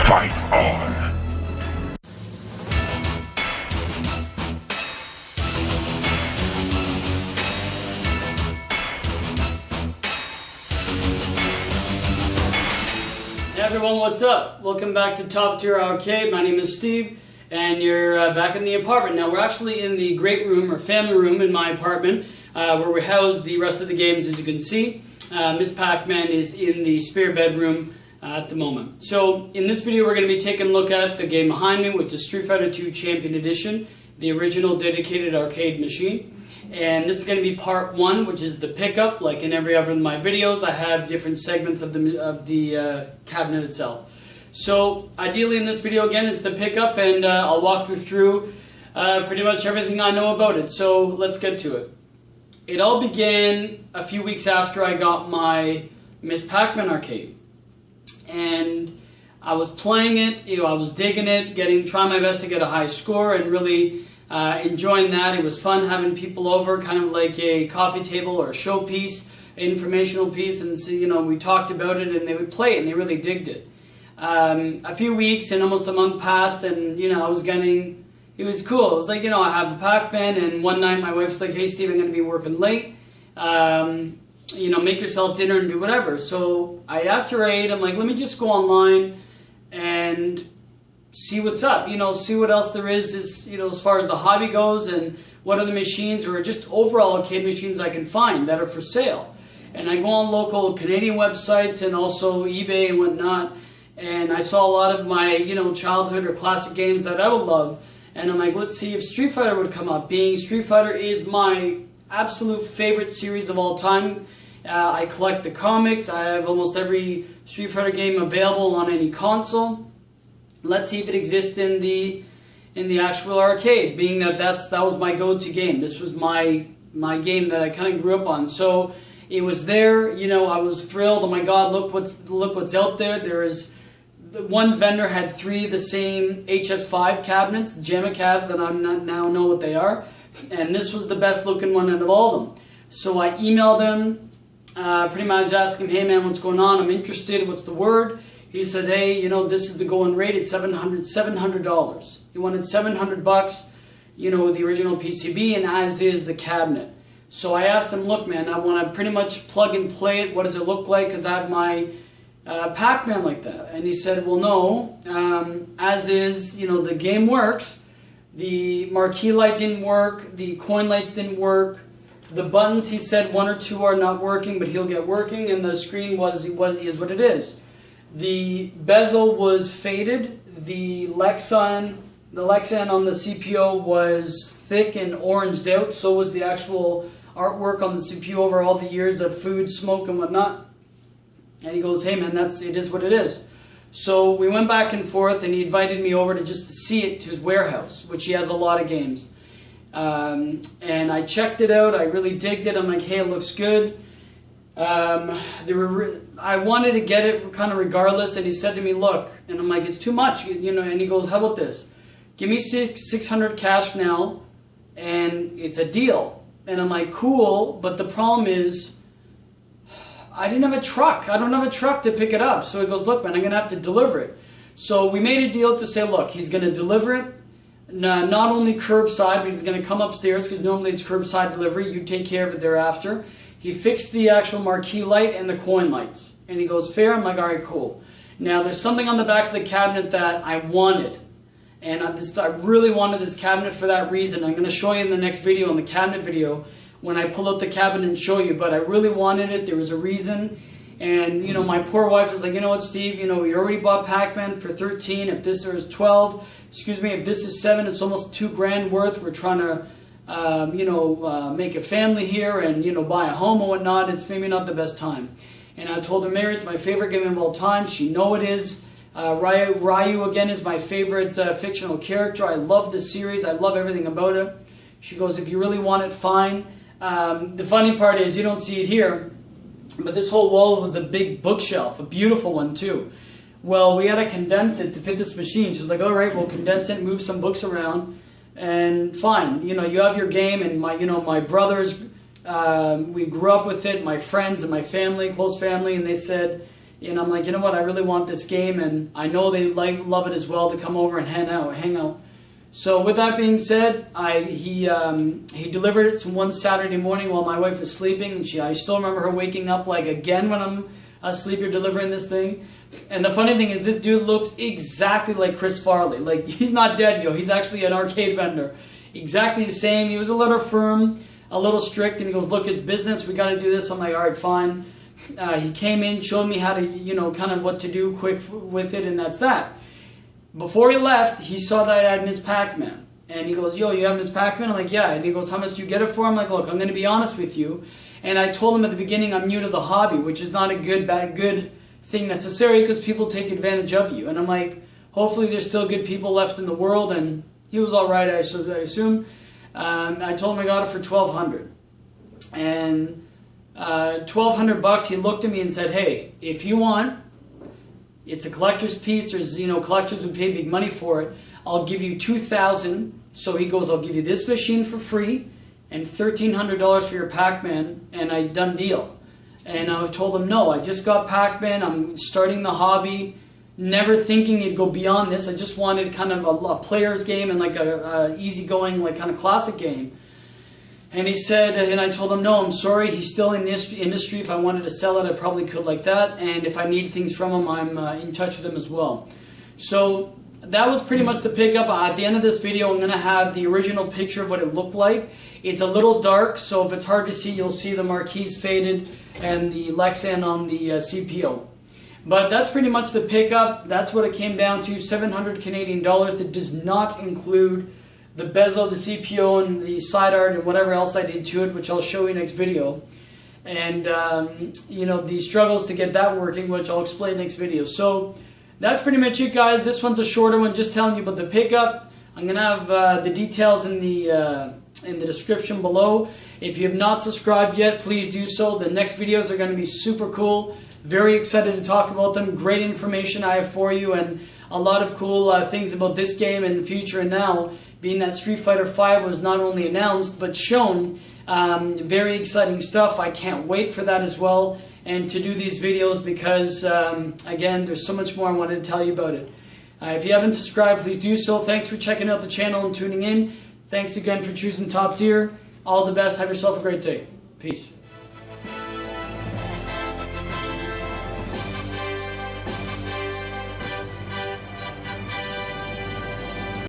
Fight on! Hey everyone, what's up? Welcome back to Top Tier Arcade. My name is Steve, and you're back in the apartment. Now we're actually in the great room, or family room, in my apartment, where we house the rest of the games, as you can see. Miss Pac-Man is in the spare bedroom at the moment. So in this video we're going to be taking a look at the game behind me, which is Street Fighter 2 Champion Edition, the original dedicated arcade machine. And this is going to be part 1, which is the pickup. Like in every other of my videos, I have different segments of the cabinet itself. So ideally in this video again it's the pickup, and I'll walk you through pretty much everything I know about it. So let's get to it. It all began a few weeks after I got my Miss Pac-Man arcade. And I was playing it, I was digging it, trying my best to get a high score, and really enjoying that. It was fun having people over, kind of like a coffee table or a showpiece, informational piece, and so, we talked about it, and they would play it, and they really digged it. A few weeks and almost a month passed, and it was cool. It was like, I have the Pac-Man, and one night my wife's like, "Hey Steve, I'm going to be working late. Make yourself dinner and do whatever." So after I ate, I'm like, let me just go online and see what's up, see what else there is, as far as the hobby goes, and what other machines or just overall arcade machines I can find that are for sale. And I go on local Canadian websites and also eBay and whatnot, and I saw a lot of my, childhood or classic games that I would love, and I'm like, let's see if Street Fighter would come up, being Street Fighter is my absolute favorite series of all time. I collect the comics, I have almost every Street Fighter game available on any console. Let's see if it exists in the actual arcade, being that was my go-to game. This was my game that I kind of grew up on. So it was there, I was thrilled. Oh my God, look what's out there. One vendor had 3 of the same HS5 cabinets, JAMA cabs, that I now know what they are, and this was the best looking one out of all of them. So I emailed him, pretty much asked him, "Hey man, what's going on? I'm interested. What's the word?" He said, "Hey, this is the going rate. It's $700. He wanted $700, the original PCB, and as is the cabinet." So I asked him, "Look, man, I want to pretty much plug and play it. What does it look like? Because I have my Pac-Man like that." And he said, "Well, no. As is, the game works. The marquee light didn't work. The coin lights didn't work. The buttons," he said, 1 or 2 are not working, but he'll get working. And the screen is what it is. The bezel was faded. The Lexan on the CPO was thick and oranged out. So was the actual artwork on the CPU over all the years of food, smoke, and whatnot. And he goes, "Hey man, it is what it is." So we went back and forth, and he invited me over to just see it to his warehouse, which he has a lot of games. And I checked it out. I really digged it. I'm like, "Hey, it looks good." I wanted to get it kind of regardless, and he said to me, "Look," and I'm like, "It's too much, and he goes, "How about this? Give me 600 cash now, and it's a deal." And I'm like, "Cool," but the problem is, I didn't have a truck. I don't have a truck to pick it up. So he goes, "Look, man, I'm going to have to deliver it." So we made a deal to say, look, he's going to deliver it, not only curbside, but he's going to come upstairs, because normally it's curbside delivery. You take care of it thereafter. He fixed the actual marquee light and the coin lights. And he goes, "Fair?" I'm like, "All right, cool." Now, there's something on the back of the cabinet that I wanted. And I really wanted this cabinet for that reason. I'm going to show you in the next video, in the cabinet video, when I pull out the cabinet and show you. But I really wanted it. There was a reason. And, my poor wife was like, "You know what, Steve? We already bought Pac-Man for 13. If this is 12, if this is 7, it's almost $2,000 worth. We're trying to make a family here and, buy a home and whatnot. It's maybe not the best time." And I told her, "Mary, it's my favorite game of all time." She knows it is. Ryu, again, is my favorite fictional character. I love the series. I love everything about it. She goes, "If you really want it, fine." The funny part is, you don't see it here, but this whole wall was a big bookshelf, a beautiful one too. Well, we had to condense it to fit this machine. She was like, "All right, we'll condense it, move some books around, and fine. You have your game." And my brothers, we grew up with it, my friends and my family, close family, and they said, And I'm like, you know what, I really want this game, and I know they love it as well, to come over and hang out. So with that being said, he delivered it one Saturday morning while my wife was sleeping, and I still remember her waking up like again when I'm asleep, you're delivering this thing. And the funny thing is, this dude looks exactly like Chris Farley. Like, he's not dead, yo. He's actually an arcade vendor. Exactly the same. He was a little firm, a little strict, and he goes, look, it's business. We got to do this. I'm like, all right, fine. He came in, showed me how to, kind of what to do quick with it, and that's that. Before he left, he saw that I had Ms. Pac-Man. And he goes, yo, you have Ms. Pac-Man? I'm like, yeah. And he goes, how much do you get it for? I'm like, look, I'm going to be honest with you. And I told him at the beginning I'm new to the hobby, which is not a good thing necessarily, because people take advantage of you. And I'm like, hopefully there's still good people left in the world. And he was all right, I assume. I told him I got it for $1,200. And $1,200, he looked at me and said, hey, if you want, it's a collector's piece, there's, collectors would pay big money for it, I'll give you $2,000. So he goes, I'll give you this machine for free and $1,300 for your Pac-Man, and I done deal. And I told him, no, I just got Pac-Man, I'm starting the hobby, never thinking it'd go beyond this. I just wanted kind of a player's game and like a easygoing, like kind of classic game. And he said, and I told him, no, I'm sorry, he's still in this industry. If I wanted to sell it, I probably could like that. And if I need things from him, I'm in touch with him as well. So that was pretty much the pickup. At the end of this video, I'm going to have the original picture of what it looked like. It's a little dark, so if it's hard to see, you'll see the marquees faded and the Lexan on the CPO. But that's pretty much the pickup. That's what it came down to, 700 Canadian dollars. That does not include the bezel, the CPO, and the side art, and whatever else I did to it, which I'll show you next video. And, the struggles to get that working, which I'll explain next video. So that's pretty much it, guys. This one's a shorter one, just telling you about the pickup. I'm going to have the details in the description below. If you have not subscribed yet, please do so. The next videos are going to be super cool. Very excited to talk about them. Great information I have for you, and a lot of cool things about this game in the future and now, being that Street Fighter V was not only announced but shown. Very exciting stuff. I can't wait for that as well, and to do these videos because, again, there's so much more I wanted to tell you about it. If you haven't subscribed, please do so. Thanks for checking out the channel and tuning in. Thanks again for choosing Top Tier. All the best. Have yourself a great day. Peace.